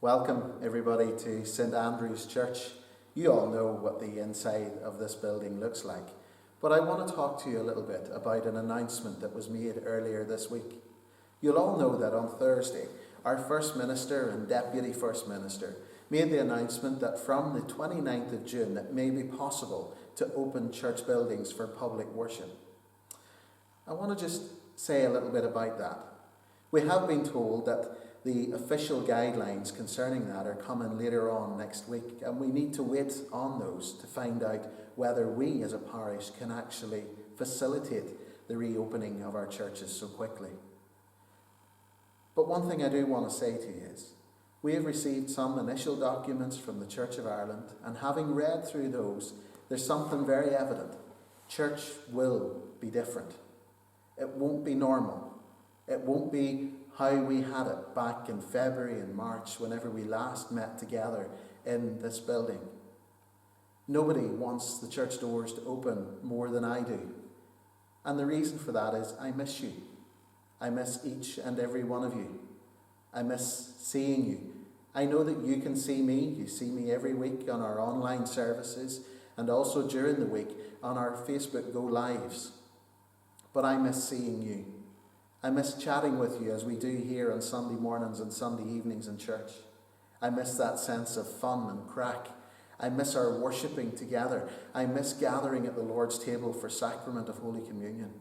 Welcome everybody to St Andrew's Church. You all know what the inside of this building looks like, but I want to talk to you a little bit about an announcement that was made earlier this week. You'll all know that on Thursday, our First Minister and Deputy First Minister made the announcement that from the 29th of June it may be possible to open church buildings for public worship. I want to just say a little bit about that. We have been told that the official guidelines concerning that are coming later on next week, and we need to wait on those to find out whether we as a parish can actually facilitate the reopening of our churches so quickly. But one thing I do want to say to you is, we have received some initial documents from the Church of Ireland, and having read through those, there's something very evident. Church will be different. It won't be normal. It won't be how we had it back in February and March whenever we last met together in this building. Nobody wants the church doors to open more than I do. And the reason for that is I miss you. I miss each and every one of you. I miss seeing you. I know that you can see me. You see me every week on our online services and also during the week on our Facebook Go Lives. But I miss seeing you. I miss chatting with you as we do here on Sunday mornings and Sunday evenings in church. I miss that sense of fun and crack. I miss our worshipping together. I miss gathering at the Lord's table for sacrament of Holy Communion.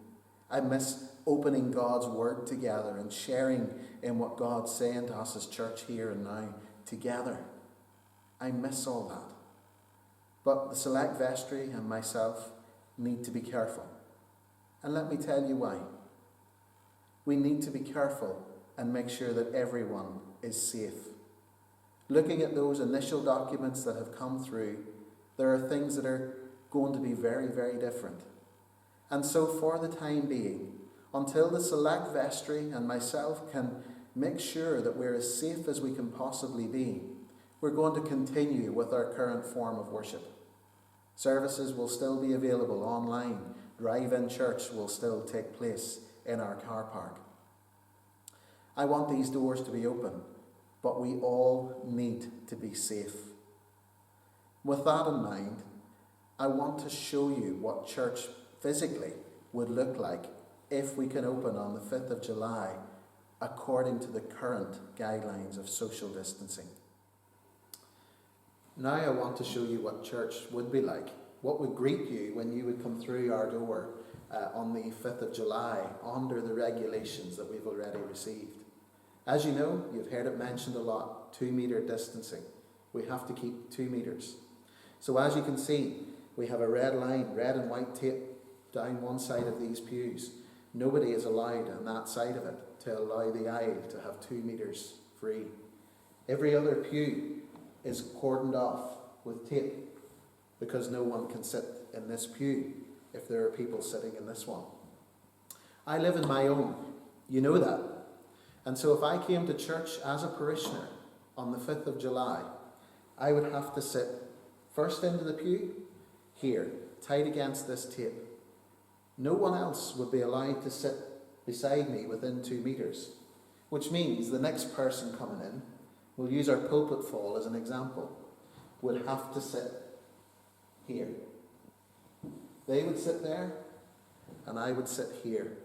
I miss opening God's Word together and sharing in what God's saying to us as church here and now together. I miss all that. But the Select Vestry and myself need to be careful. And let me tell you why. We need to be careful and make sure that everyone is safe. Looking at those initial documents that have come through, there are things that are going to be very, very different. And so for the time being, until the Select Vestry and myself can make sure that we're as safe as we can possibly be, we're going to continue with our current form of worship. Services will still be available online. Drive-in church will still take place in our car park. I want these doors to be open, but we all need to be safe. With that in mind, I want to show you what church physically would look like if we can open on the 5th of July according to the current guidelines of social distancing. Now I want to show you what church would be like, what would greet you when you would come through our door on the 5th of July under the regulations that we've already received. As you know, you've heard it mentioned a lot, 2 metre distancing. We have to keep 2 metres. So as you can see, we have a red line, red and white tape down one side of these pews. Nobody is allowed on that side of it to allow the aisle to have 2 metres free. Every other pew is cordoned off with tape because no one can sit in this pew if there are people sitting in this one. I live in my own, you know that. And so if I came to church as a parishioner on the 5th of July, I would have to sit first into the pew, here, tight against this tape. No one else would be allowed to sit beside me within 2 metres, which means the next person coming in, we'll use our pulpit fall as an example, would have to sit here. They would sit there, and I would sit here.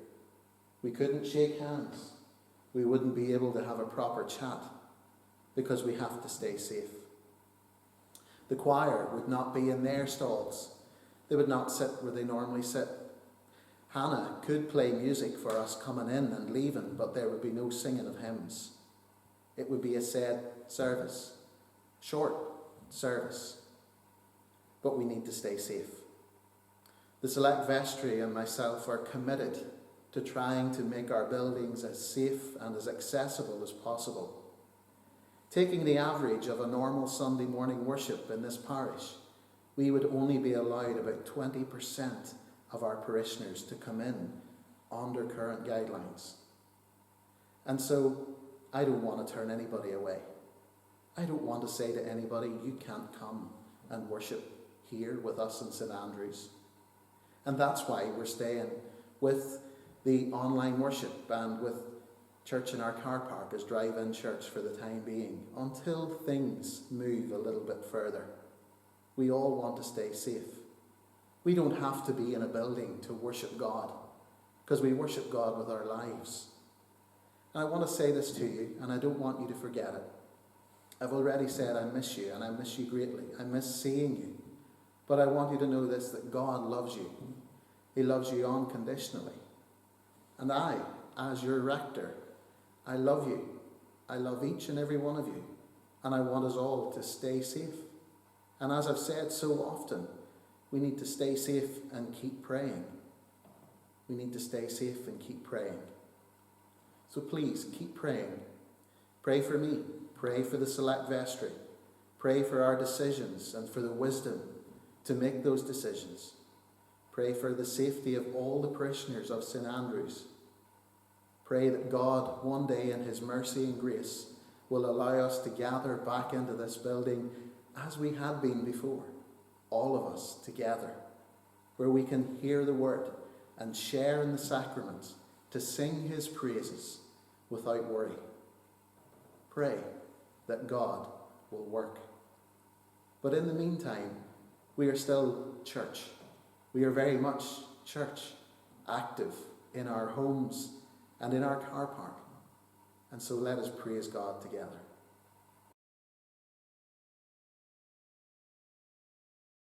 We couldn't shake hands. We wouldn't be able to have a proper chat because we have to stay safe. The choir would not be in their stalls. They would not sit where they normally sit. Hannah could play music for us coming in and leaving, but there would be no singing of hymns. It would be a said service, short service, but we need to stay safe. The Select Vestry and myself are committed to trying to make our buildings as safe and as accessible as possible. Taking the average of a normal Sunday morning worship in this parish, we would only be allowed about 20% of our parishioners to come in under current guidelines. And so I don't want to turn anybody away. I don't want to say to anybody, you can't come and worship here with us in St Andrew's. And that's why we're staying with the online worship and with church in our car park as drive-in church for the time being, until things move a little bit further. We all want to stay safe. We don't have to be in a building to worship God, because we worship God with our lives. And I want to say this to you, and I don't want you to forget it. I've already said I miss you, and I miss you greatly. I miss seeing you. But I want you to know this, that God loves you. He loves you unconditionally. And I, as your rector, I love you. I love each and every one of you. And I want us all to stay safe. And as I've said so often, we need to stay safe and keep praying. We need to stay safe and keep praying. So please, keep praying. Pray for me. Pray for the select vestry. Pray for our decisions and for the wisdom to make those decisions. Pray for the safety of all the parishioners of St. Andrew's. Pray that God, one day in his mercy and grace, will allow us to gather back into this building as we had been before, all of us together, where we can hear the word and share in the sacraments, to sing his praises without worry. Pray that God will work. But in the meantime, we are still church. We are very much church, active in our homes and in our car park. And so let us praise God together.